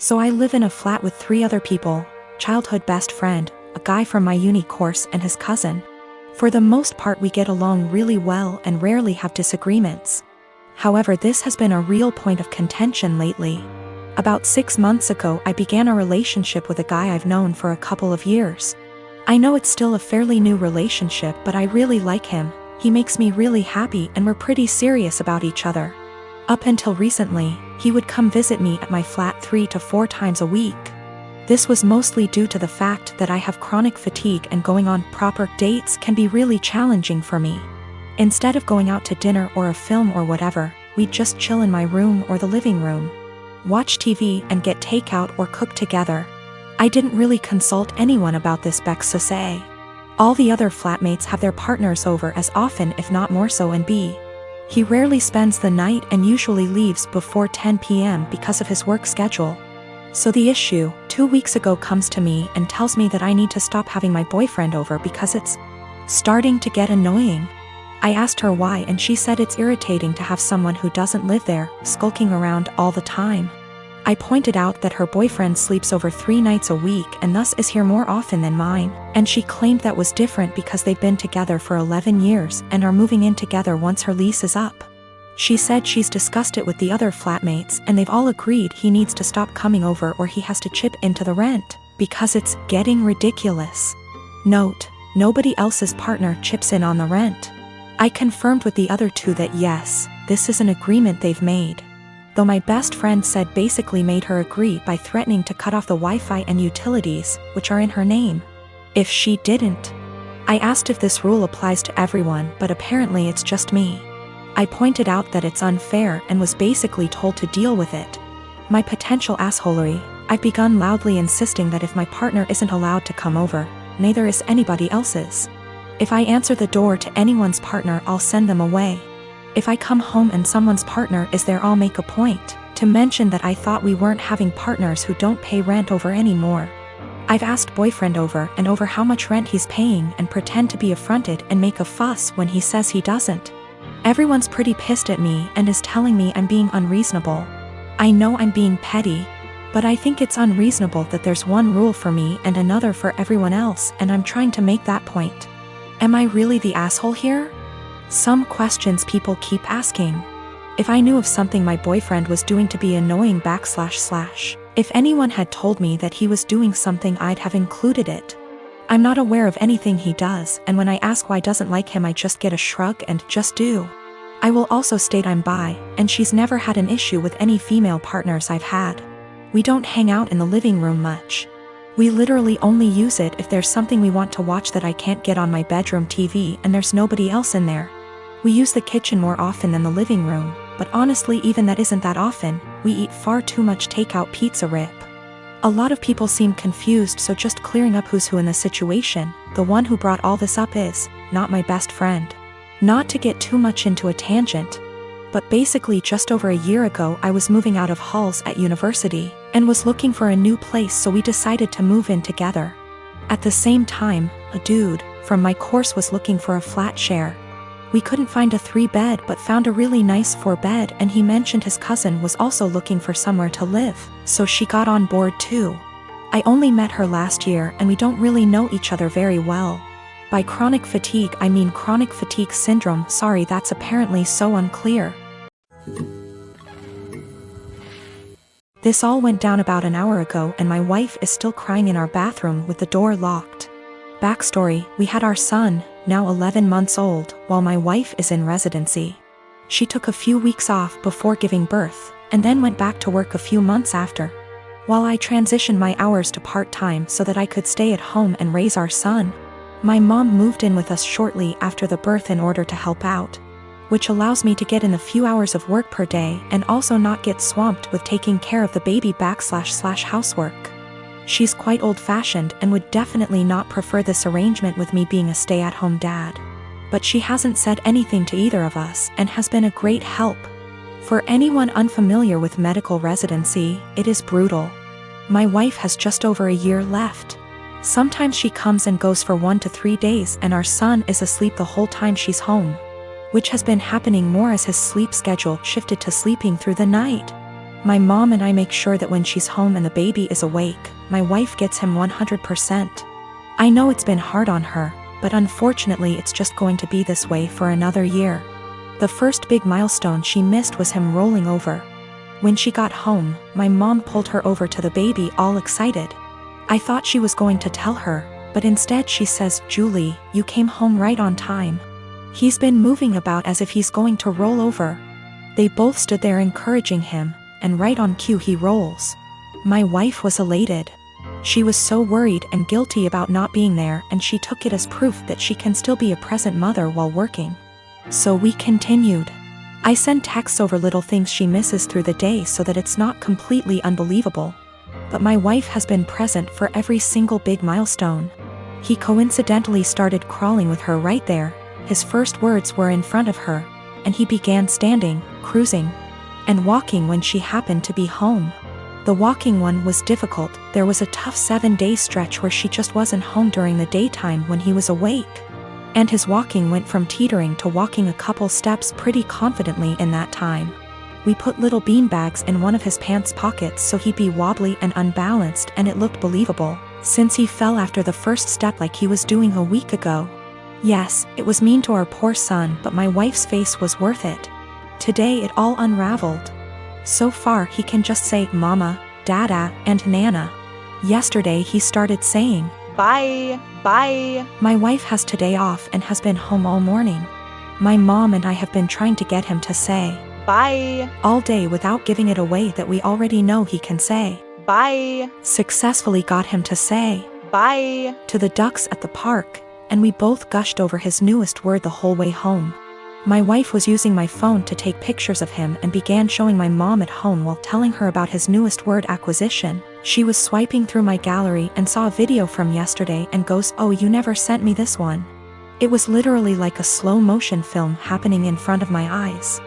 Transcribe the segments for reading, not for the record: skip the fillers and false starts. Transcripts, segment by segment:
So I live in a flat with 3 other people, childhood best friend, a guy from my uni course and his cousin. For the most part we get along really well and rarely have disagreements. However, this has been a real point of contention lately. About 6 months ago I began a relationship with a guy I've known for a couple of years. I know it's still a fairly new relationship, but I really like him. He makes me really happy and we're pretty serious about each other. Up until recently, he would come visit me at my flat 3 to 4 times a week. This was mostly due to the fact that I have chronic fatigue and going on proper dates can be really challenging for me. Instead of going out to dinner or a film or whatever, we'd just chill in my room or the living room, watch TV and get takeout or cook together. I didn't really consult anyone about this because all the other flatmates have their partners over as often if not more so, and he rarely spends the night and usually leaves before 10 p.m. because of his work schedule. So the issue, 2 weeks ago, comes to me and tells me that I need to stop having my boyfriend over because it's starting to get annoying. I asked her why and she said it's irritating to have someone who doesn't live there, skulking around all the time. I pointed out that her boyfriend sleeps over 3 nights a week and thus is here more often than mine, and she claimed that was different because they've been together for 11 years and are moving in together once her lease is up. She said she's discussed it with the other flatmates and they've all agreed he needs to stop coming over or he has to chip into the rent, because it's getting ridiculous. Note, nobody else's partner chips in on the rent. I confirmed with the other 2 that yes, this is an agreement they've made. Though my best friend said basically made her agree by threatening to cut off the Wi-Fi and utilities, which are in her name, if she didn't. I asked if this rule applies to everyone, but apparently it's just me. I pointed out that it's unfair and was basically told to deal with it. My potential assholery, I've begun loudly insisting that if my partner isn't allowed to come over, neither is anybody else's. If I answer the door to anyone's partner, I'll send them away. If I come home and someone's partner is there, I'll make a point to mention that I thought we weren't having partners who don't pay rent over anymore. I've asked boyfriend over and over how much rent he's paying and pretend to be affronted and make a fuss when he says he doesn't. Everyone's pretty pissed at me and is telling me I'm being unreasonable. I know I'm being petty, but I think it's unreasonable that there's one rule for me and another for everyone else, and I'm trying to make that point. Am I really the asshole here? Some questions people keep asking. If I knew of something my boyfriend was doing to be annoying / if anyone had told me that he was doing something, I'd have included it. I'm not aware of anything he does, and when I ask why I doesn't like him, I just get a shrug and just do. I will also state I'm bi, and she's never had an issue with any female partners I've had. We don't hang out in the living room much. We literally only use it if there's something we want to watch that I can't get on my bedroom TV and there's nobody else in there. We use the kitchen more often than the living room, but honestly even that isn't that often. We eat far too much takeout pizza rip. A lot of people seem confused, so just clearing up who's who in the situation. The one who brought all this up is not my best friend. Not to get too much into a tangent, but basically just over a year ago I was moving out of halls at university and was looking for a new place, so we decided to move in together. At the same time, a dude from my course was looking for a flat share. We couldn't find a 3-bed but found a really nice 4-bed, and he mentioned his cousin was also looking for somewhere to live, so she got on board too. I only met her last year and we don't really know each other very well. By chronic fatigue I mean chronic fatigue syndrome. Sorry, that's apparently so unclear. This all went down about an hour ago and my wife is still crying in our bathroom with the door locked. Backstory, we had our son, now 11 months old, while my wife is in residency. She took a few weeks off before giving birth, and then went back to work a few months after, while I transitioned my hours to part-time so that I could stay at home and raise our son. My mom moved in with us shortly after the birth in order to help out, which allows me to get in a few hours of work per day and also not get swamped with taking care of the baby / housework. She's quite old-fashioned and would definitely not prefer this arrangement with me being a stay-at-home dad. But she hasn't said anything to either of us and has been a great help. For anyone unfamiliar with medical residency, it is brutal. My wife has just over a year left. Sometimes she comes and goes for 1 to 3 days and our son is asleep the whole time she's home, which has been happening more as his sleep schedule shifted to sleeping through the night. My mom and I make sure that when she's home and the baby is awake, my wife gets him 100%. I know it's been hard on her, but unfortunately it's just going to be this way for another year. The first big milestone she missed was him rolling over. When she got home, my mom pulled her over to the baby all excited. I thought she was going to tell her, but instead she says, "Julie, you came home right on time. He's been moving about as if he's going to roll over." They both stood there encouraging him, and right on cue he rolls. My wife was elated. She was so worried and guilty about not being there, and she took it as proof that she can still be a present mother while working. So we continued. I send texts over little things she misses through the day so that it's not completely unbelievable. But my wife has been present for every single big milestone. He coincidentally started crawling with her right there. His first words were in front of her, and he began standing, cruising, and walking when she happened to be home. The walking one was difficult. There was a tough 7-day stretch where she just wasn't home during the daytime when he was awake. And his walking went from teetering to walking a couple steps pretty confidently in that time. We put little beanbags in one of his pants pockets so he'd be wobbly and unbalanced, and it looked believable, since he fell after the first step like he was doing a week ago. Yes, it was mean to our poor son, but my wife's face was worth it. Today it all unraveled. So far he can just say mama, dada, and nana. Yesterday he started saying, "Bye, bye." My wife has today off and has been home all morning. My mom and I have been trying to get him to say, "Bye," all day without giving it away that we already know he can say, "Bye." Successfully got him to say, "Bye," to the ducks at the park, and we both gushed over his newest word the whole way home. My wife was using my phone to take pictures of him and began showing my mom at home while telling her about his newest word acquisition. She was swiping through my gallery and saw a video from yesterday and goes, "Oh, you never sent me this one." It was literally like a slow motion film happening in front of my eyes.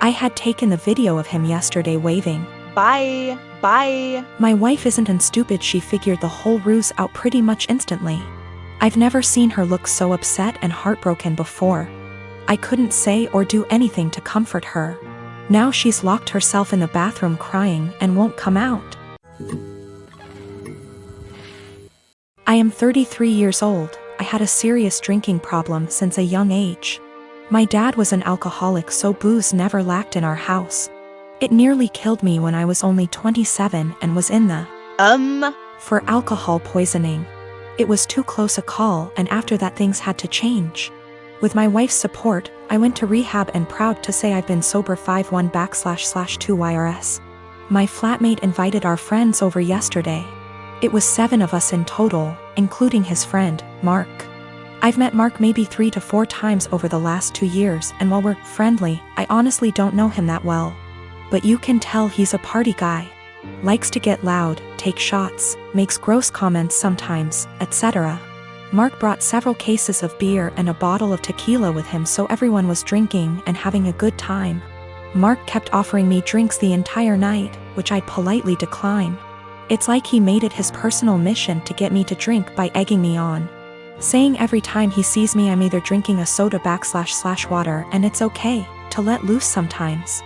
I had taken the video of him yesterday waving, "Bye, bye." My wife isn't stupid. She figured the whole ruse out pretty much instantly. I've never seen her look so upset and heartbroken before. I couldn't say or do anything to comfort her. Now she's locked herself in the bathroom crying and won't come out. I am 33 years old. I had a serious drinking problem since a young age. My dad was an alcoholic, so booze never lacked in our house. It nearly killed me when I was only 27 and was in the for alcohol poisoning. It was too close a call, and after that things had to change. With my wife's support, I went to rehab, and proud to say I've been sober 5/1/2 YRS. My flatmate invited our friends over yesterday. It was 7 of us in total, including his friend, Mark. I've met Mark maybe 3 to 4 times over the last 2 years, and while we're friendly, I honestly don't know him that well. But you can tell he's a party guy. Likes to get loud, take shots, makes gross comments sometimes, etc. Mark brought several cases of beer and a bottle of tequila with him, so everyone was drinking and having a good time. Mark kept offering me drinks the entire night, which I politely declined. It's like he made it his personal mission to get me to drink by egging me on, saying every time he sees me I'm either drinking a soda / water, and it's okay to let loose sometimes.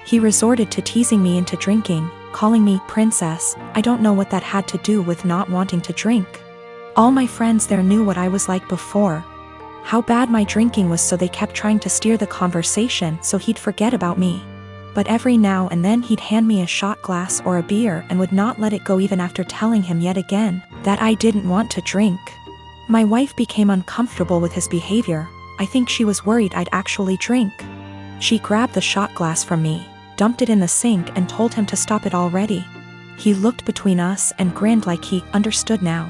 He resorted to teasing me into drinking, calling me princess. I don't know what that had to do with not wanting to drink. All my friends there knew what I was like before, how bad my drinking was, so they kept trying to steer the conversation so he'd forget about me. But every now and then he'd hand me a shot glass or a beer and would not let it go even after telling him yet again that I didn't want to drink. My wife became uncomfortable with his behavior. I think she was worried I'd actually drink. She grabbed the shot glass from me, dumped it in the sink, and told him to stop it already. He looked between us and grinned like he understood now.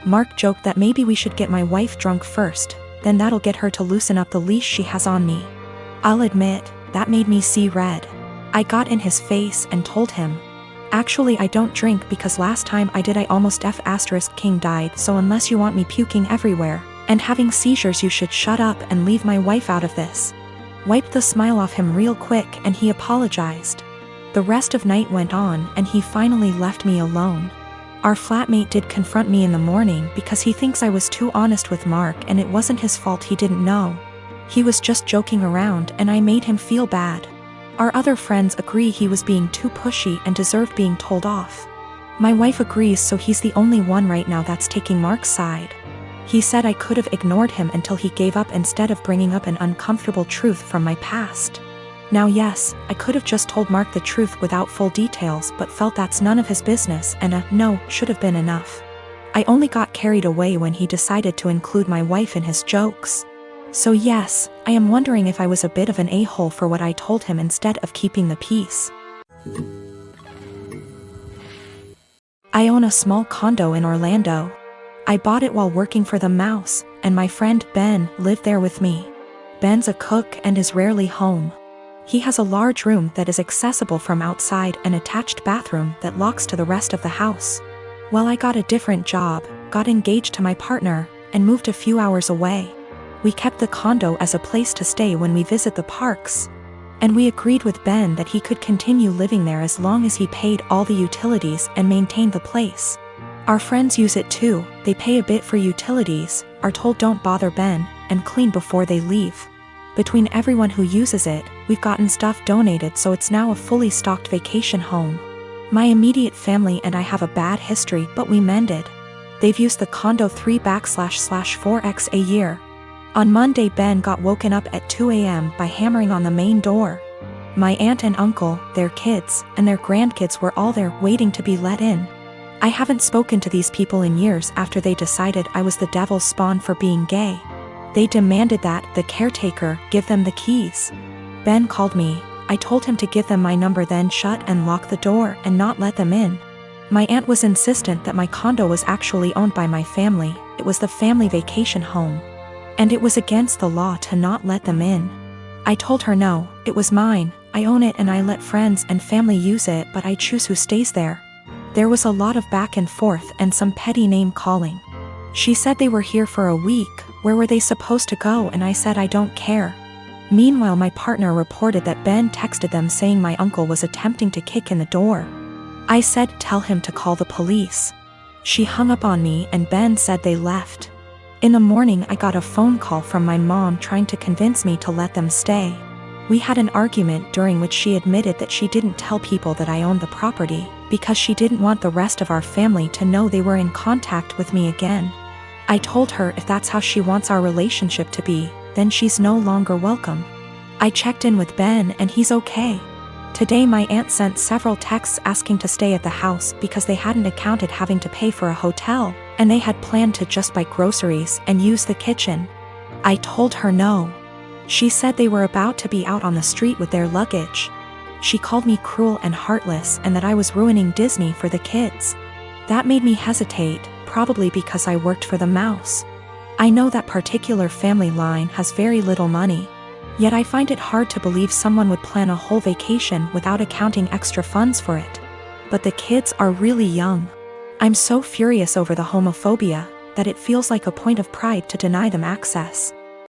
Mark joked that maybe we should get my wife drunk first, then that'll get her to loosen up the leash she has on me. I'll admit, that made me see red. I got in his face and told him, "Actually, I don't drink because last time I did I almost King died, so unless you want me puking everywhere and having seizures, you should shut up and leave my wife out of this." Wiped the smile off him real quick and he apologized. The rest of night went on and he finally left me alone. Our flatmate did confront me in the morning because he thinks I was too honest with Mark, and it wasn't his fault, he didn't know. He was just joking around and I made him feel bad. Our other friends agree he was being too pushy and deserved being told off. My wife agrees, so he's the only one right now that's taking Mark's side. He said I could have ignored him until he gave up instead of bringing up an uncomfortable truth from my past. Now yes, I could have just told Mark the truth without full details, but felt that's none of his business and a no should have been enough. I only got carried away when he decided to include my wife in his jokes. So yes, I am wondering if I was a bit of an a-hole for what I told him instead of keeping the peace. I own a small condo in Orlando. I bought it while working for the Mouse, and my friend Ben lived there with me. Ben's a cook and is rarely home. He has a large room that is accessible from outside and attached bathroom that locks to the rest of the house. Well, I got a different job, got engaged to my partner, and moved a few hours away. We kept the condo as a place to stay when we visit the parks. And we agreed with Ben that he could continue living there as long as he paid all the utilities and maintained the place. Our friends use it too, they pay a bit for utilities, are told don't bother Ben, and clean before they leave. Between everyone who uses it, we've gotten stuff donated, so it's now a fully stocked vacation home. My immediate family and I have a bad history, but we mended. They've used the condo 3/4x a year. On Monday, Ben got woken up at 2 a.m. by hammering on the main door. My aunt and uncle, their kids, and their grandkids were all there waiting to be let in. I haven't spoken to these people in years after they decided I was the devil's spawn for being gay. They demanded that the caretaker give them the keys. Ben called me. I told him to give them my number, then shut and lock the door and not let them in. My aunt was insistent that my condo was actually owned by my family. It was the family vacation home. And it was against the law to not let them in. I told her no, it was mine, I own it and I let friends and family use it, but I choose who stays there. There was a lot of back and forth and some petty name calling. She said they were here for a week, where were they supposed to go, and I said I don't care. Meanwhile, my partner reported that Ben texted them saying my uncle was attempting to kick in the door. I said tell him to call the police. She hung up on me and Ben said they left. In the morning I got a phone call from my mom trying to convince me to let them stay. We had an argument during which she admitted that she didn't tell people that I owned the property, because she didn't want the rest of our family to know they were in contact with me again. I told her if that's how she wants our relationship to be, then she's no longer welcome. I checked in with Ben and he's okay. Today my aunt sent several texts asking to stay at the house because they hadn't accounted having to pay for a hotel, and they had planned to just buy groceries and use the kitchen. I told her no. She said they were about to be out on the street with their luggage. She called me cruel and heartless and that I was ruining Disney for the kids. That made me hesitate, probably because I worked for the Mouse. I know that particular family line has very little money. Yet I find it hard to believe someone would plan a whole vacation without accounting extra funds for it. But the kids are really young. I'm so furious over the homophobia that it feels like a point of pride to deny them access.